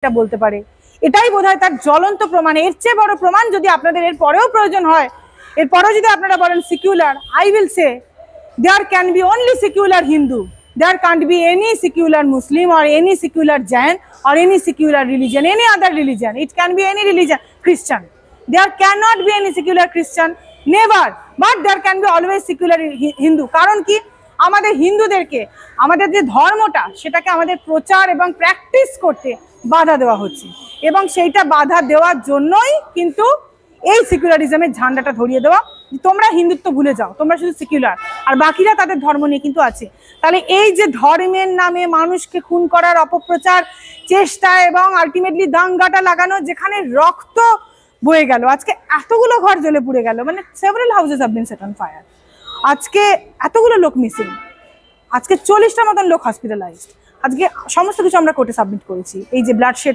এটা বলতে পারে, এটাই বোধহয় তার জ্বলন্ত প্রমাণ। এর চেয়ে বড় প্রমাণ যদি আপনাদের এর পরেও প্রয়োজন হয়, এরপরেও যদি আপনারা বলেন secular, I will say there can be only secular Hindu, there can't be any secular Muslim or any secular Jain or any secular religion, any other religion. It can be any religion, Christian. There cannot be any secular Christian, never. But there can be always secular Hindu. কারণ কি, আমাদের হিন্দুদেরকে আমাদের যে ধর্মটা সেটাকে আমাদের প্রচার এবং প্র্যাকটিস করতে বাধা দেওয়া হচ্ছে, এবং সেইটা বাধা দেওয়ার জন্যই কিন্তু এই সেকুলারিজমের ঝান্ডাটা ধরিয়ে দেওয়া। তোমরা হিন্দুত্ব ভুলে যাও, তোমরা শুধু সেকুলার, আর বাকিরা তাদের ধর্ম নিয়ে কিন্তু আছে। তাহলে এই যে ধর্মের নামে মানুষকে খুন করার অপপ্রচার চেষ্টা এবং আলটিমেটলি দাঙ্গাটা লাগানো, যেখানে রক্ত বয়ে গেল, আজকে এতগুলো ঘর জ্বলে পুড়ে গেল, মানে several houses have been set on fire, আজকে এতগুলো লোক মিসিং, আজকে 40টা মতন লোক হসপিটালাইজড, আজকে সমস্ত কিছু আমরা কোর্টে সাবমিট করেছি। এই যে ব্লাড শেড